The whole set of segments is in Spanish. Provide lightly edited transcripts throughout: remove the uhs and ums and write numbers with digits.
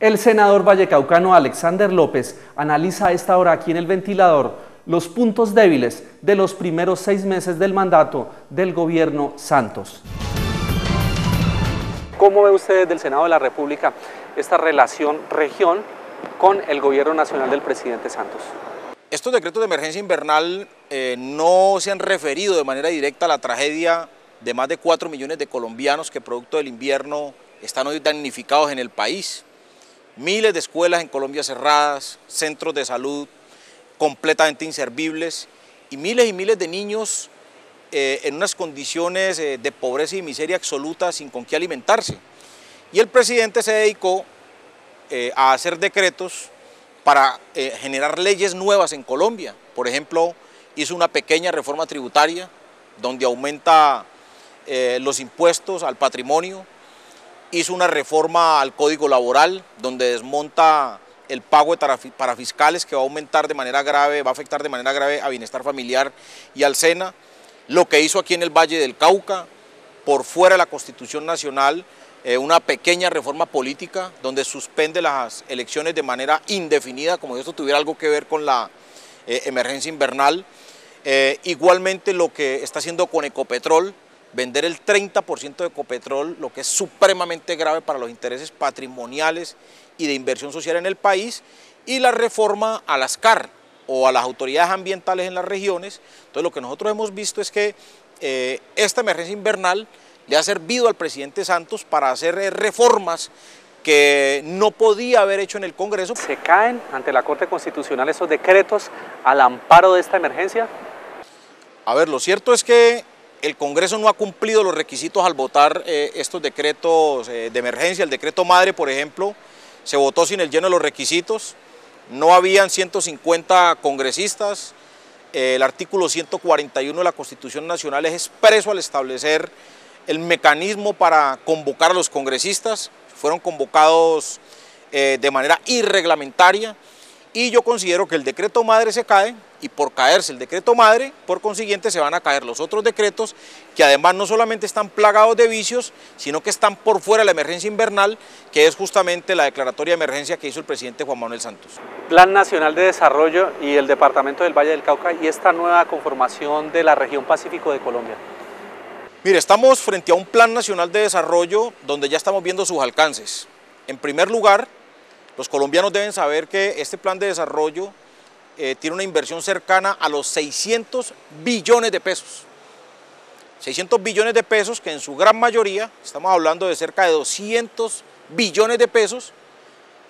El senador vallecaucano Alexander López analiza a esta hora aquí en El Ventilador los puntos débiles de los primeros 6 meses del mandato del gobierno Santos. ¿Cómo ve usted desde el Senado de la República esta relación región con el gobierno nacional del presidente Santos? Estos decretos de emergencia invernal no se han referido de manera directa a la tragedia de más de 4 millones de colombianos que producto del invierno están hoy damnificados en el país. Miles de escuelas en Colombia cerradas, centros de salud completamente inservibles y miles de niños en unas condiciones de pobreza y miseria absoluta sin con qué alimentarse. Y el presidente se dedicó a hacer decretos para generar leyes nuevas en Colombia. Por ejemplo, hizo una pequeña reforma tributaria donde aumenta los impuestos al patrimonio, hizo una reforma al Código Laboral donde desmonta el pago de parafiscales que va a aumentar de manera grave, va a afectar de manera grave a bienestar familiar y al SENA. Lo que hizo aquí en el Valle del Cauca, por fuera de la Constitución Nacional, una pequeña reforma política donde suspende las elecciones de manera indefinida, como si esto tuviera algo que ver con la emergencia invernal. Igualmente lo que está haciendo con Ecopetrol, vender el 30% de Ecopetrol, lo que es supremamente grave para los intereses patrimoniales y de inversión social en el país, y la reforma a las CAR o a las autoridades ambientales en las regiones. Entonces lo que nosotros hemos visto es que esta emergencia invernal le ha servido al presidente Santos para hacer reformas que no podía haber hecho en el Congreso. ¿Se caen ante la Corte Constitucional esos decretos al amparo de esta emergencia? A ver, lo cierto es que el Congreso no ha cumplido los requisitos al votar estos decretos de emergencia. El decreto madre, por ejemplo, se votó sin el lleno de los requisitos. No habían 150 congresistas. El artículo 141 de la Constitución Nacional es expreso al establecer el mecanismo para convocar a los congresistas. Fueron convocados de manera irreglamentaria y yo considero que el decreto madre se cae y por caerse el decreto madre, por consiguiente se van a caer los otros decretos que además no solamente están plagados de vicios, sino que están por fuera de la emergencia invernal, que es justamente la declaratoria de emergencia que hizo el presidente Juan Manuel Santos. Plan Nacional de Desarrollo y el Departamento del Valle del Cauca y esta nueva conformación de la región Pacífico de Colombia. Mire, estamos frente a un Plan Nacional de Desarrollo donde ya estamos viendo sus alcances. En primer lugar, los colombianos deben saber que este plan de desarrollo tiene una inversión cercana a los 600 billones de pesos. 600 billones de pesos que en su gran mayoría, estamos hablando de cerca de 200 billones de pesos,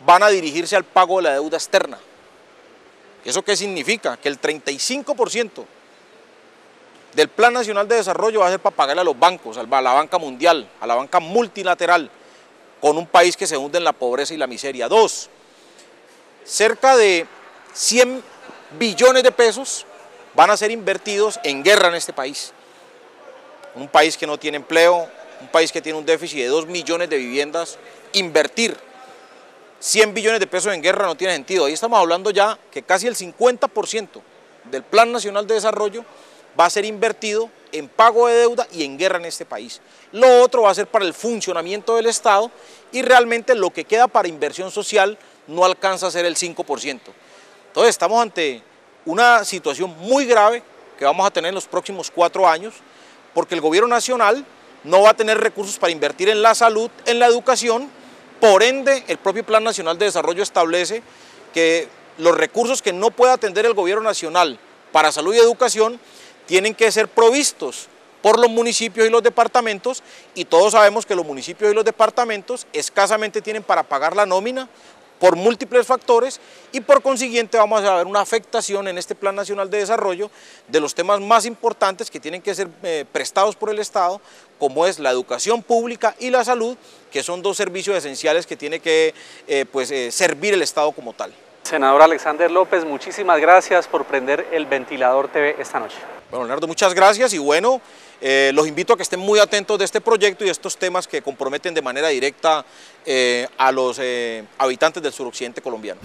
van a dirigirse al pago de la deuda externa. ¿Eso qué significa? Que el 35% del Plan Nacional de Desarrollo va a ser para pagarle a los bancos, a la banca mundial, a la banca multilateral, con un país que se hunde en la pobreza y la miseria. 2, cerca de 100 billones de pesos van a ser invertidos en guerra en este país. Un país que no tiene empleo, un país que tiene un déficit de 2 millones de viviendas, invertir 100 billones de pesos en guerra no tiene sentido. Ahí estamos hablando ya que casi el 50% del Plan Nacional de Desarrollo va a ser invertido en pago de deuda y en guerra en este país. Lo otro va a ser para el funcionamiento del Estado y realmente lo que queda para inversión social no alcanza a ser el 5%. Entonces estamos ante una situación muy grave que vamos a tener en los próximos 4 años porque el gobierno nacional no va a tener recursos para invertir en la salud, en la educación. Por ende, el propio Plan Nacional de Desarrollo establece que los recursos que no pueda atender el gobierno nacional para salud y educación tienen que ser provistos por los municipios y los departamentos, y todos sabemos que los municipios y los departamentos escasamente tienen para pagar la nómina por múltiples factores y por consiguiente vamos a ver una afectación en este Plan Nacional de Desarrollo de los temas más importantes que tienen que ser prestados por el Estado, como es la educación pública y la salud, que son 2 servicios esenciales que tiene que servir el Estado como tal. Senador Alexander López, muchísimas gracias por prender El Ventilador TV esta noche. Bueno, Leonardo, muchas gracias y bueno, los invito a que estén muy atentos de este proyecto y de estos temas que comprometen de manera directa a los habitantes del suroccidente colombiano.